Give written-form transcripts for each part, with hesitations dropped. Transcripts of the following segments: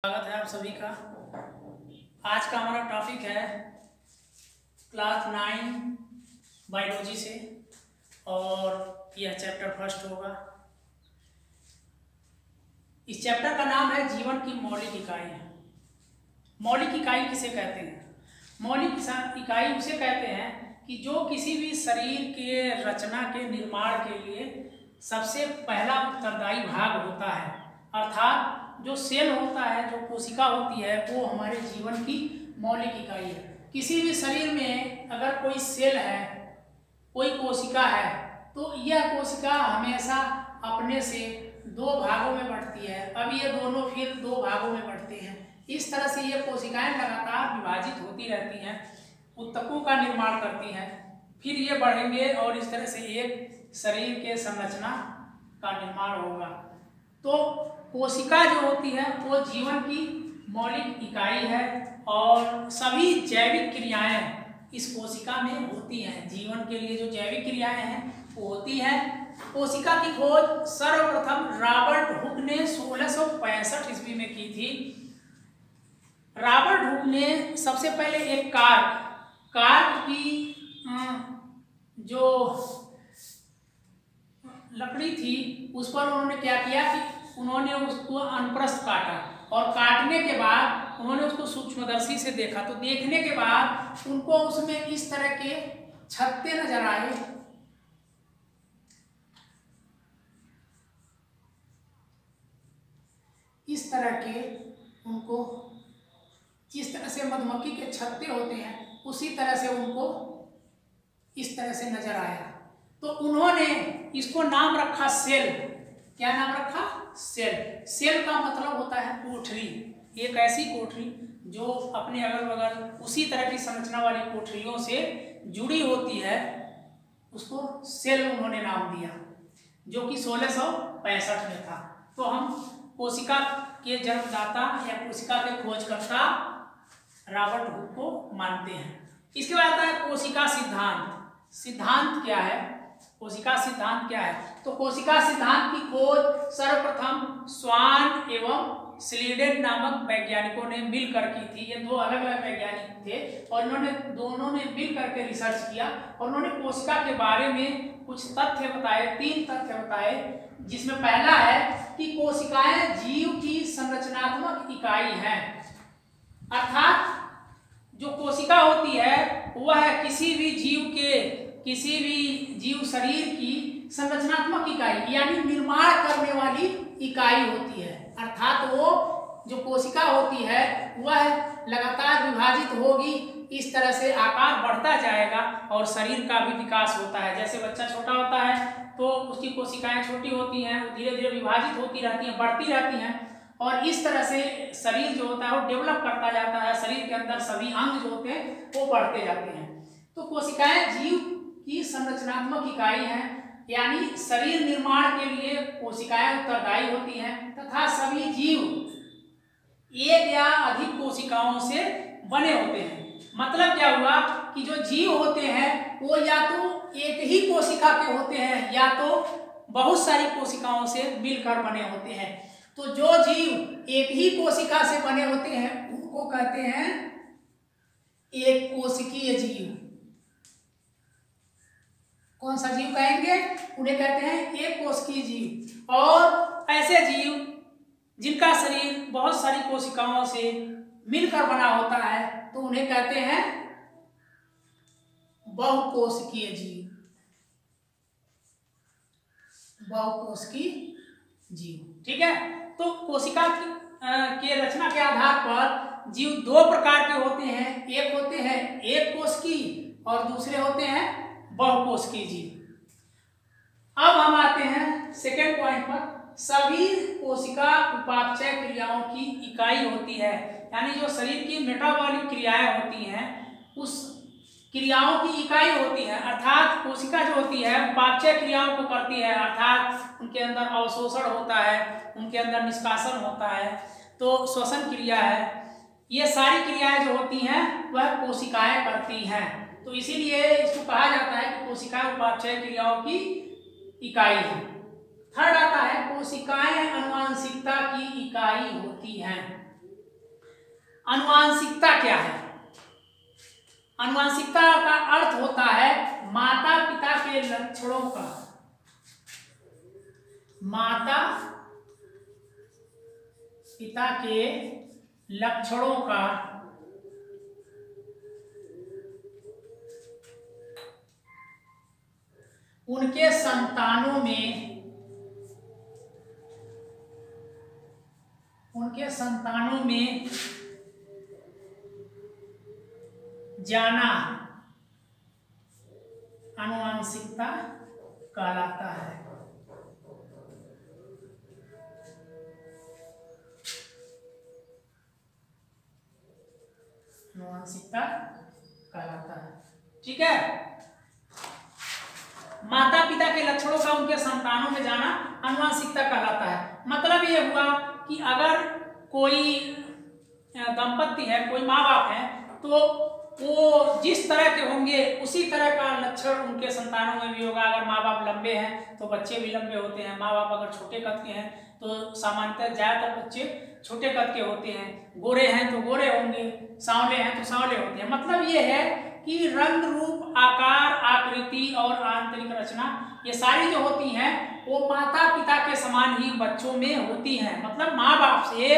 स्वागत है आप सभी का। आज का हमारा टॉपिक है क्लास 9 बायोलॉजी से और यह चैप्टर फर्स्ट होगा। इस चैप्टर का नाम है जीवन की मौलिक इकाई। मौलिक इकाई किसे कहते हैं? मौलिक इकाई उसे कहते हैं कि जो किसी भी शरीर के रचना के निर्माण के लिए सबसे पहला उत्तरदायी भाग होता है, अर्थात जो सेल होता है, जो कोशिका होती है, वो हमारे जीवन की मौलिक इकाई है। किसी भी शरीर में अगर कोई सेल है, कोई कोशिका है, तो यह कोशिका हमेशा अपने से दो भागों में बढ़ती है। अब ये दोनों फिर दो भागों में बढ़ते हैं। इस तरह से ये कोशिकाएं लगातार विभाजित होती रहती हैं, ऊतकों का निर्माण करती हैं, फिर ये बढ़ेंगे और इस तरह से एक शरीर के संरचना का निर्माण होगा। तो कोशिका जो होती है वो जीवन की मौलिक इकाई है और सभी जैविक क्रियाएं इस कोशिका में होती हैं। जीवन के लिए जो जैविक क्रियाएं हैं वो होती हैं। कोशिका की खोज सर्वप्रथम रॉबर्ट हुक ने 1665 ईस्वी में की थी। रॉबर्ट हुक ने सबसे पहले एक कार्क की जो लकड़ी थी उस पर उन्होंने क्या किया कि उन्होंने उसको अनप्रस्थ काटा और काटने के बाद उन्होंने उसको सूक्ष्मदर्शी से देखा। तो देखने के बाद उनको उसमें इस तरह के छत्ते नजर आए। इस तरह के उनको जिस तरह से मधुमक्खी के छत्ते होते हैं उसी तरह से उनको इस तरह से नजर आया। तो उन्होंने इसको नाम रखा सेल। क्या नाम रखा? सेल। सेल का मतलब होता है कोठरी। एक ऐसी कोठरी जो अपने अगल बगल उसी तरह की संरचना वाली कोठरियों से जुड़ी होती है, उसको सेल उन्होंने नाम दिया, जो कि 1665 में था। तो हम कोशिका के जन्मदाता या कोशिका के खोजकर्ता रॉबर्ट हुक को मानते हैं। इसके बाद आता है कोशिका सिद्धांत। सिद्धांत क्या है? कोशिका सिद्धांत क्या है? तो कोशिका सिद्धांत की खोज सर्वप्रथम स्वान एवं स्लीडेन नामक वैज्ञानिकों ने मिलकर की थी। ये दो अलग अलग वैज्ञानिक थे और दोनों ने मिल करके रिसर्च किया और उन्होंने कोशिका के बारे में कुछ तथ्य बताए, 3 तथ्य बताए, जिसमें पहला है कि कोशिकाएं जीव की संरचनात्मक इकाई है। अर्थात जो कोशिका होती है वह किसी भी जीव शरीर की संरचनात्मक इकाई यानी निर्माण करने वाली इकाई होती है। अर्थात वो जो कोशिका होती है वह लगातार विभाजित होगी, इस तरह से आकार बढ़ता जाएगा और शरीर का भी विकास होता है। जैसे बच्चा छोटा होता है तो उसकी कोशिकाएं छोटी होती हैं, वो धीरे धीरे विभाजित होती रहती हैं, बढ़ती रहती हैं और इस तरह से शरीर जो होता है वो डेवलप करता जाता है। शरीर के अंदर सभी अंग जो होते हैं वो बढ़ते जाते हैं। तो कोशिकाएं जीव की संरचनात्मक इकाई हैं, यानी शरीर निर्माण के लिए कोशिकाएं उत्तरदायी होती हैं तथा सभी जीव एक या अधिक कोशिकाओं से बने होते हैं। मतलब क्या हुआ कि जो जीव होते हैं वो या तो एक ही कोशिका के होते हैं या तो बहुत सारी कोशिकाओं से मिलकर बने होते हैं। तो जो जीव एक ही कोशिका से बने होते हैं उनको कहते हैं एक कोशिकीय जीव। कौन सा जीव कहेंगे? उन्हें कहते हैं एक कोशिकीय जीव। और ऐसे जीव जिनका शरीर बहुत सारी कोशिकाओं से मिलकर बना होता है तो उन्हें कहते हैं बहुकोशिकीय जीव। बहुकोशिकीय जीव, ठीक है। तो कोशिका के रचना के आधार पर जीव 2 प्रकार के होते हैं। एक होते हैं एक कोशिकीय और दूसरे होते हैं बहुकोशिकीय जीव। अब हम आते हैं सेकेंड पॉइंट पर। सभी कोशिका उपापचय क्रियाओं की इकाई होती है, यानी जो शरीर की मेटाबॉलिक क्रियाएं होती हैं उस क्रियाओं की इकाई होती है। अर्थात कोशिका जो होती है उपापचय क्रियाओं को करती है, अर्थात उनके अंदर अवशोषण होता है, उनके अंदर निष्कासन होता है, तो श्वसन क्रिया है। ये सारी क्रियाएं जो होती हैं वह कोशिकाएं करती हैं। तो इसीलिए इसको कहा जाता है कि कोशिकाएं उपापचय क्रियाओं की इकाई है। थर्ड आता है कोशिकाएं आनुवंशिकता की इकाई होती हैं। अनुवांशिकता क्या है? अनुवांशिकता का अर्थ होता है माता पिता के लक्षणों का, माता पिता के लक्षणों का उनके संतानों में जाना अनुवांशिकता कहलाता है। अनुवांशिकता कहलाता है। ठीक है, माता पिता के लक्षणों का उनके संतानों में जाना अनुवांशिकता कहलाता है। मतलब ये हुआ कि अगर कोई दंपत्ति है, कोई माँ बाप है, तो वो जिस तरह के होंगे उसी तरह का लक्षण उनके संतानों में भी होगा। अगर माँ बाप लंबे हैं तो बच्चे भी लंबे होते हैं, माँ बाप अगर छोटे कद के हैं तो सामान्यतः ज्यादातर बच्चे छोटे कद के होते हैं, गोरे हैं तो गोरे होंगे, सांवले हैं तो सांवले होते हैं। मतलब ये है कि रंग रूप आकार आकृति और आंतरिक रचना ये सारी जो होती हैं वो माता पिता के समान ही बच्चों में होती हैं। मतलब माँ बाप से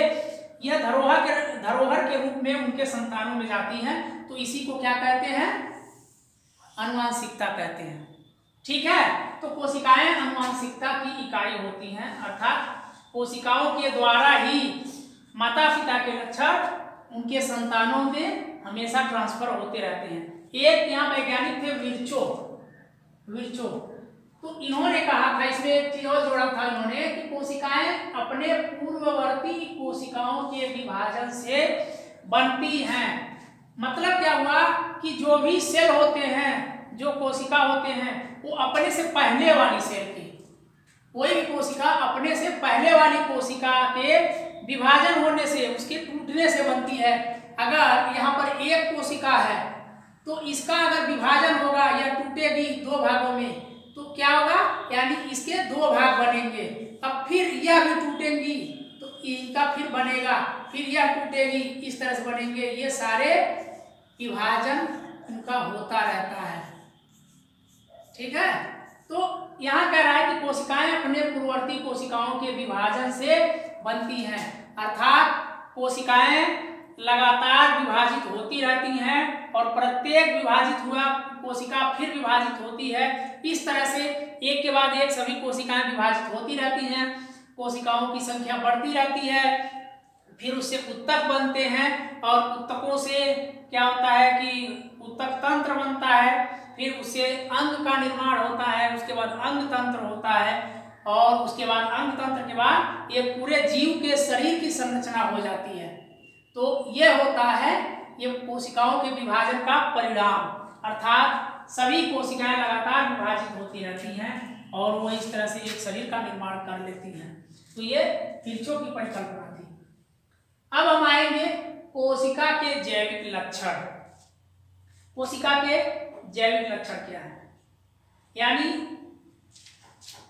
यह धरोहर के रूप में उनके संतानों में जाती हैं। तो इसी को क्या कहते हैं? अनुवांशिकता कहते हैं। ठीक है, तो कोशिकाएं अनुवांशिकता की इकाई होती हैं, अर्थात कोशिकाओं के द्वारा ही माता पिता के लक्षण उनके संतानों में हमेशा ट्रांसफर होते रहते हैं। एक यहाँ वैज्ञानिक थे विर्चो, तो इन्होंने कहा था, इसमें एक चीज और जोड़ा था इन्होंने कि कोशिकाएं अपने पूर्ववर्ती कोशिकाओं के विभाजन से बनती हैं। मतलब क्या हुआ कि जो भी सेल होते हैं, जो कोशिका होते हैं, वो अपने से पहले वाली सेल की, कोई भी कोशिका अपने से पहले वाली कोशिका के विभाजन होने से, उसके टूटने से बनती है। अगर यहाँ पर एक कोशिका है तो इसका अगर विभाजन होगा या टूटेगी दो भागों में तो क्या होगा, यानी इसके दो भाग बनेंगे। अब फिर यह भी टूटेंगी तो इनका फिर बनेगा, फिर यह टूटेगी, इस तरह से बनेंगे। ये सारे विभाजन इनका होता रहता है। ठीक है, तो यहाँ कह रहा है कि कोशिकाएं अपने पूर्ववर्ती कोशिकाओं के विभाजन से बनती हैं, अर्थात कोशिकाएं लगातार विभाजित होती रहती हैं और प्रत्येक विभाजित हुआ कोशिका फिर विभाजित होती है। इस तरह से एक के बाद एक सभी कोशिकाएं विभाजित होती रहती हैं, कोशिकाओं की संख्या बढ़ती रहती है, फिर उससे उत्तक बनते हैं और उत्तकों से क्या होता है कि उत्तक तंत्र बनता है, फिर उससे अंग का निर्माण होता है, उसके बाद अंग तंत्र होता है और उसके बाद अंग तंत्र के बाद एक पूरे जीव के शरीर की संरचना हो जाती है। तो ये होता है ये कोशिकाओं के विभाजन का परिणाम, अर्थात सभी कोशिकाएं लगातार विभाजित होती रहती हैं और वो इस तरह से एक शरीर का निर्माण कर लेती हैं। तो ये विर्चो की परिकल्पना थी। अब हम आएंगे कोशिका के जैविक लक्षण। कोशिका के जैविक लक्षण क्या है? यानी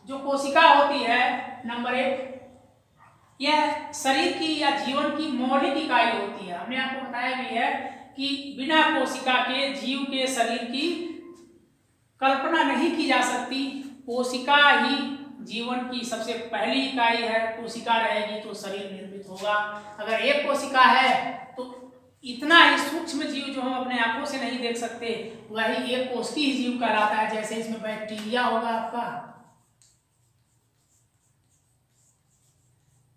जो कोशिका होती है, नंबर एक, यह शरीर की या जीवन की मौलिक इकाई होती है। हमने आपको बताया भी है कि बिना कोशिका के जीव के शरीर की कल्पना नहीं की जा सकती। कोशिका ही जीवन की सबसे पहली इकाई है। कोशिका रहेगी तो शरीर निर्मित होगा। अगर एक कोशिका है तो इतना ही सूक्ष्म जीव जो हम अपने आंखों से नहीं देख सकते वही एक कोशिकीय जीव कहलाता है। जैसे इसमें बैक्टीरिया होगा, आपका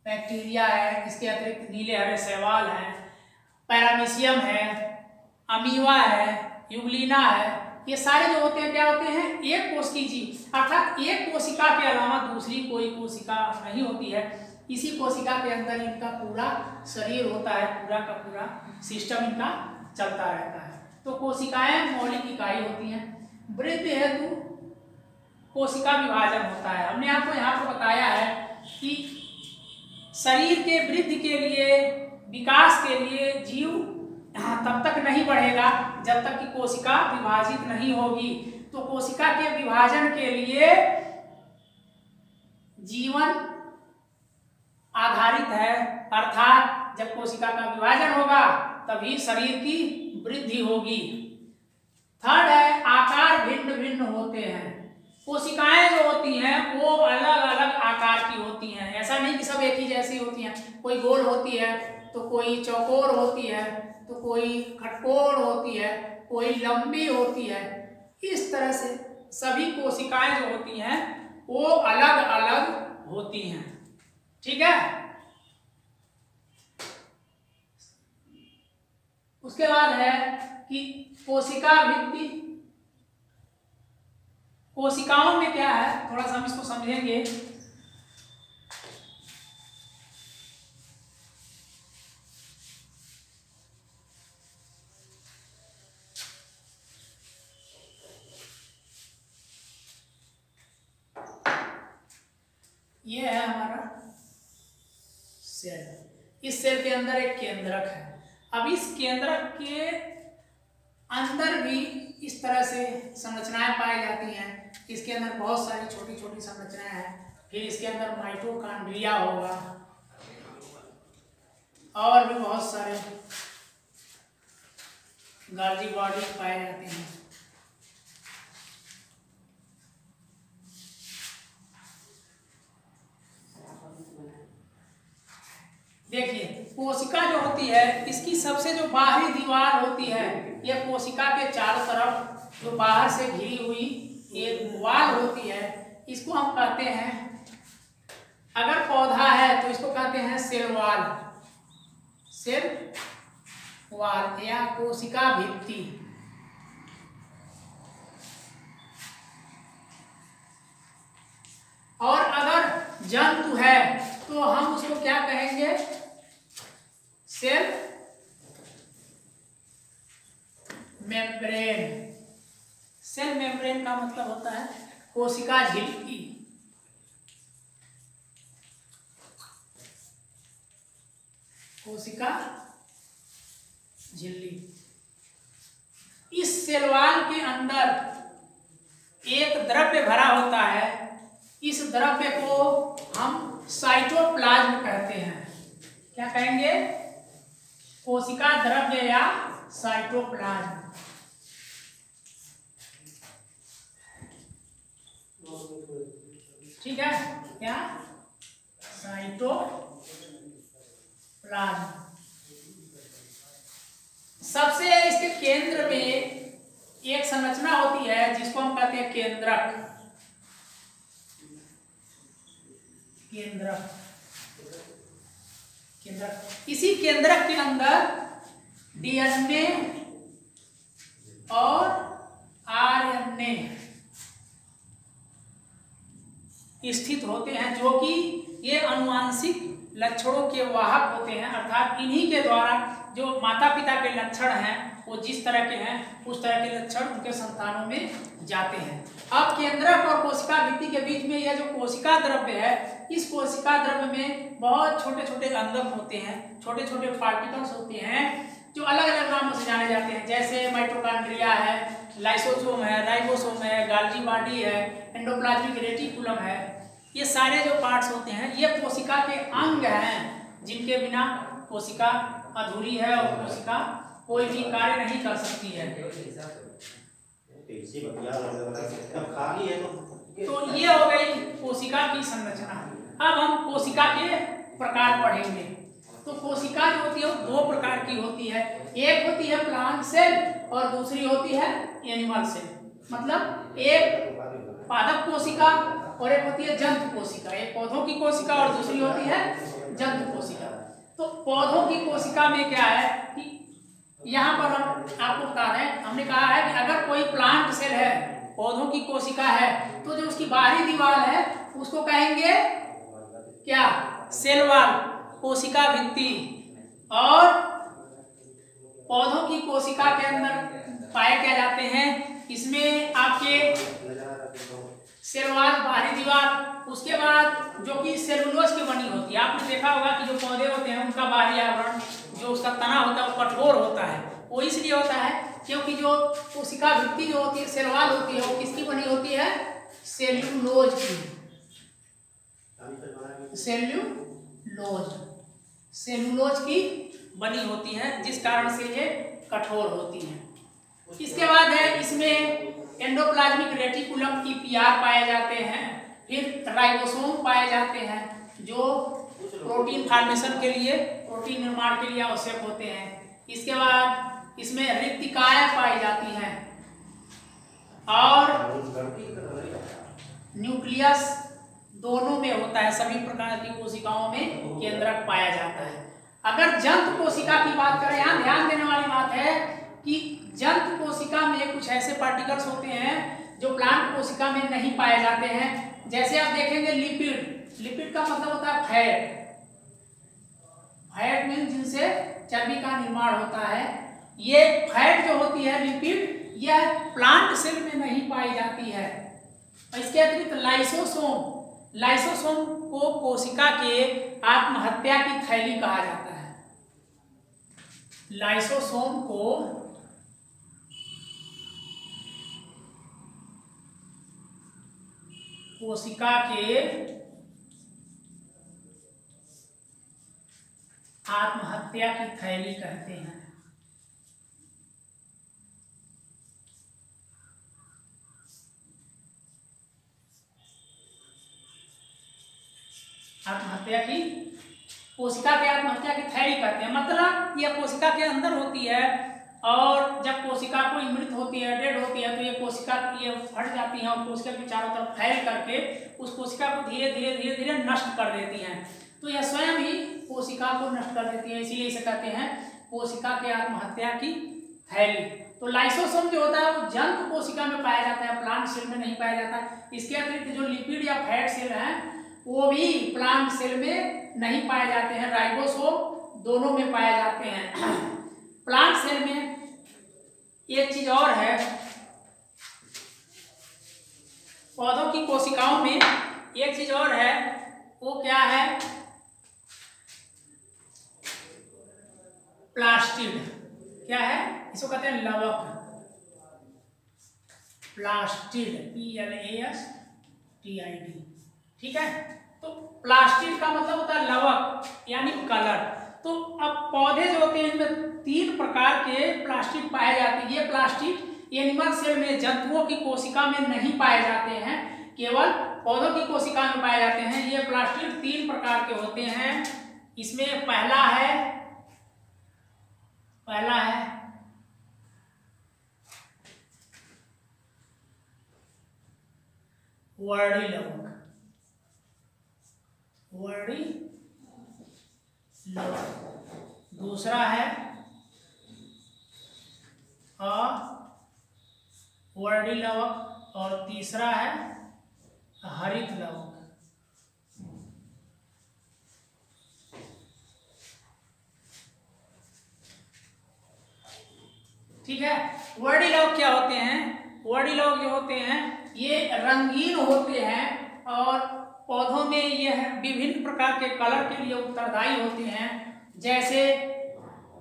बैक्टीरिया है, इसके अतिरिक्त नीले हरे शैवाल हैं, पैरामीशियम है, अमीवा है, यूग्लिना है, ये सारे जो होते हैं क्या होते हैं? एक कोशिकीय जीव, अर्थात एक कोशिका के अलावा दूसरी कोई कोशिका नहीं होती है। इसी कोशिका के अंदर इनका पूरा शरीर होता है, पूरा का पूरा सिस्टम इनका चलता रहता है। तो कोशिकाएं मौलिक इकाई होती हैं। वृद्धि हेतु कोशिका विभाजन होता है। हमने आपको यहाँ पर बताया है कि शरीर के वृद्धि के लिए, विकास के लिए जीव तब तक नहीं बढ़ेगा जब तक कि कोशिका विभाजित नहीं होगी। तो कोशिका के विभाजन के लिए जीवन आधारित है, अर्थात जब कोशिका का विभाजन होगा तभी शरीर की वृद्धि होगी। थर्ड है आकार भिन्न भिन्न होते हैं। कोशिकाएं जो होती हैं वो अलग अलग आकार की होती हैं, ऐसा नहीं कि सब एक ही जैसी होती हैं। कोई गोल होती है तो कोई चौकोर होती है तो कोई खटकोर होती है, कोई लंबी होती है। इस तरह से सभी कोशिकाएं जो होती हैं वो अलग अलग होती हैं। ठीक है। उसके बाद है कि कोशिका भित्ति। कोशिकाओं में क्या है, थोड़ा सा हम इसको समझेंगे। ये है हमारा सेल। इस सेल के अंदर एक केंद्रक है। अब इस केंद्रक के अंदर भी इस तरह से संरचनाएं पाई जाती हैं। इसके अंदर बहुत सारी छोटी छोटी संरचनाएं हैं। फिर इसके अंदर माइटोकॉन्ड्रिया होगा और भी बहुत सारे गाल्जी बॉडी पाए जाते हैं। देखिए कोशिका जो होती है इसकी सबसे जो बाहरी दीवार होती है, यह कोशिका के चारों तरफ जो बाहर से घिरी हुई एक वाल होती है, इसको हम कहते हैं, अगर पौधा है तो इसको कहते हैं सेल वाल, सेल वाल या कोशिका भित्ति। और अगर जंतु है तो हम उसको क्या कहेंगे, सेल मेम्ब्रेन। सेल मेम्ब्रेन का मतलब होता है कोशिका झिल्ली। कोशिका झिल्ली। इस सेल वाल के अंदर एक द्रव्य भरा होता है। इस द्रव्य को हम साइटोप्लाज्म कहते हैं। क्या कहेंगे, कोशिका द्रव्य या साइटोप्लाज्म। ठीक है, क्या साइटोप्लाज्म। सबसे इसके केंद्र में एक संरचना होती है जिसको हम कहते हैं केंद्रक। केंद्रक, केंद्रक। इसी केंद्रक के अंदर डीएनए और आरएनए स्थित होते हैं, जो कि ये अनुवांशिक लक्षणों के वाहक होते हैं। अर्थात इन्हीं के द्वारा जो माता पिता के लक्षण हैं वो जिस तरह के हैं उस तरह के लक्षण उनके संतानों में जाते हैं। अब केंद्रक और कोशिका भित्ति के बीच में यह जो कोशिका द्रव्य है, इस कोशिका द्रव्य में बहुत छोटे छोटे अंगक होते हैं, छोटे छोटे पार्टिकल्स होते हैं जो अलग अलग नामों से जाने जाते हैं। जैसे माइटोकॉन्ड्रिया है, लाइसोसोम है, राइबोसोम है, गाल्जी बॉडी है, एंडोप्लाज्मिक रेटिकुलम है। ये सारे जो पार्ट्स होते हैं ये कोशिका के अंग हैं, जिनके बिना कोशिका अधूरी है और कोशिका कोई भी कार्य नहीं कर सकती है। तो ये हो गई कोशिका की संरचना। अब हम कोशिका के प्रकार पढ़ेंगे। तो कोशिका जो होती है वो दो प्रकार की होती है। एक होती है प्लांट सेल और दूसरी होती है एनिमल सेल। मतलब एक पादप कोशिका और एक होती है जंतु कोशिका। एक पौधों की कोशिका और दूसरी होती है जंतु कोशिका। तो पौधों की कोशिका में क्या है कि यहाँ पर हम आपको बता रहे हैं, हमने कहा है कि अगर कोई प्लांट सेल है, पौधों की कोशिका है, तो जो उसकी बाहरी दीवार है उसको कहेंगे क्या, सेल वाल, कोशिका भित्ति। और पौधों की कोशिका के अंदर पाए क्या जाते हैं, इसमें आपके सेल वाल, बाहरी दीवार, उसके बाद जो कि सेलुलोज की बनी होती है। आपने देखा होगा कि जो पौधे होते हैं उनका बाहरी आवरण, जो उसका तना होता है वो कठोर होता है। वो इसलिए होता है क्योंकि जो कोशिका भित्ति जो होती है, सेल वाल होती है, वो किसकी बनी होती है, सेल्यूलोज की। सेल्यूलोज, सेलुलोज की बनी होती हैं, जिस कारण से ये कठोर होती हैं। इसके बाद है इसमें एंडोप्लाज्मिक रेटिकुलम EPR पाए जाते हैं, फिर राइबोसोम पाए जाते हैं जो प्रोटीन फॉर्मेशन के लिए, प्रोटीन निर्माण के लिए आवश्यक होते हैं। इसके बाद इसमें रिक्तिकाएं पाई जाती हैं और न्यूक्लियस दोनों में होता है, सभी प्रकार की कोशिकाओं में केंद्रक पाया जाता है। अगर जंतु कोशिका की बात करें, यहाँ ध्यान देने वाली बात है कि जंतु कोशिका में कुछ ऐसे पार्टिकल्स होते हैं जो प्लांट कोशिका में नहीं पाए जाते हैं। जैसे आप देखेंगे लिपिड, लिपिड का मतलब होता है फैट, फैट मीन जिनसे चर्बी का निर्माण होता है। ये फैट जो होती है लिपिड, यह प्लांट सेल में नहीं पाई जाती है। इसके अतिरिक्त लाइसोसोम, लाइसोसोम को कोशिका के आत्महत्या की थैली कहा जाता है। लाइसोसोम को कोशिका के आत्महत्या की थैली कहते हैं। आत्महत्या की, कोशिका के आत्महत्या की थैली कहते हैं। मतलब यह कोशिका के अंदर होती है और जब कोशिका को मृत होती है, डेड होती है, तो ये कोशिका ये फट जाती है और कोशिका के चारों तरफ फैल करके उस कोशिका को धीरे धीरे धीरे धीरे नष्ट कर देती हैं। तो यह स्वयं ही कोशिका को नष्ट कर देती है, इसीलिए इसे कहते हैं कोशिका के आत्महत्या की थैली। तो लाइसोसोम जो होता है वो जंतु कोशिका में पाया जाता है, प्लांट सेल में नहीं पाया जाता। इसके अतिरिक्त जो लिपिड या फैट सेल हैं वो भी प्लांट सेल में नहीं पाए जाते हैं, राइबोसोम दोनों में पाए जाते हैं। प्लांट सेल में एक चीज और है, पौधों की कोशिकाओं में एक चीज और है, वो क्या है, प्लास्टिड। क्या है, इसको कहते हैं लवक, प्लास्टिड, PLASTID। ठीक है, तो प्लास्टिड का मतलब होता है लवक यानी कलर। तो अब पौधे जो होते हैं इनमें 3 प्रकार के प्लास्टिड पाए जाते हैं। ये प्लास्टिड एनिमल सेल में, जंतुओं की कोशिका में नहीं पाए जाते हैं, केवल पौधों की कोशिका में पाए जाते हैं। ये प्लास्टिड 3 प्रकार के होते हैं। इसमें पहला है वर्डी लवक, वर्डी लवक। दूसरा है वर्डी लवक और तीसरा है हरित लवक। ठीक है, वर्डी लवक क्या होते हैं, वर्डी लवक जो होते हैं ये रंगीन होते हैं और पौधों में यह विभिन्न प्रकार के कलर के लिए उत्तरदायी होते हैं। जैसे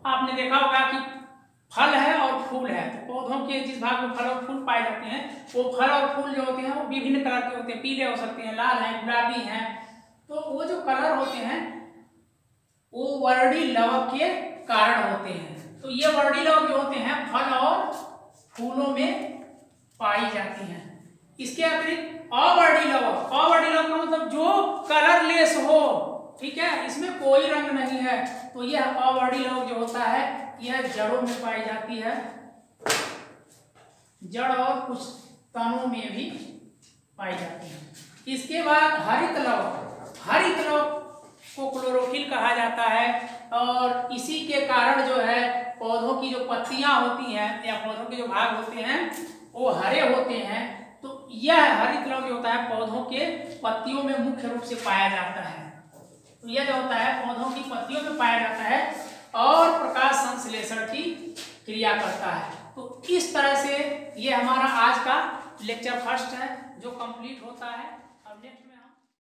आपने देखा होगा कि फल है और फूल है, तो पौधों के जिस भाग में फल और फूल पाए जाते हैं वो फल और फूल जो होते हैं वो विभिन्न कलर के होते हैं, पीले हो सकते हैं, लाल हैं, गुलाबी हैं। तो वो जो कलर होते हैं वो वर्डी लवक के कारण होते हैं। तो ये वर्डी लवक जो होते हैं फल और फूलों में पाई जाती हैं। इसके अतिरिक्त अवर्डी लवक, अवर्डी लवक का मतलब जो कलरलेस हो, ठीक है, इसमें कोई रंग नहीं है, तो यह अवर्डी लवक जो होता है यह जड़ों में पाई जाती है, जड़ और कुछ तनों में भी पाई जाती है। इसके बाद हरित लवक, हरित लवक को क्लोरोफिल कहा जाता है और इसी के कारण जो है पौधों की जो पत्तियां होती हैं या पौधों के जो भाग होते हैं वो हरे होते हैं। तो यह हरित लवक जो होता है पौधों के पत्तियों में मुख्य रूप से पाया जाता है। तो यह जो होता है पौधों की पत्तियों में पाया जाता है और प्रकाश संश्लेषण की क्रिया करता है। तो इस तरह से ये हमारा आज का लेक्चर फर्स्ट है जो कंप्लीट होता है। अब नेक्स्ट में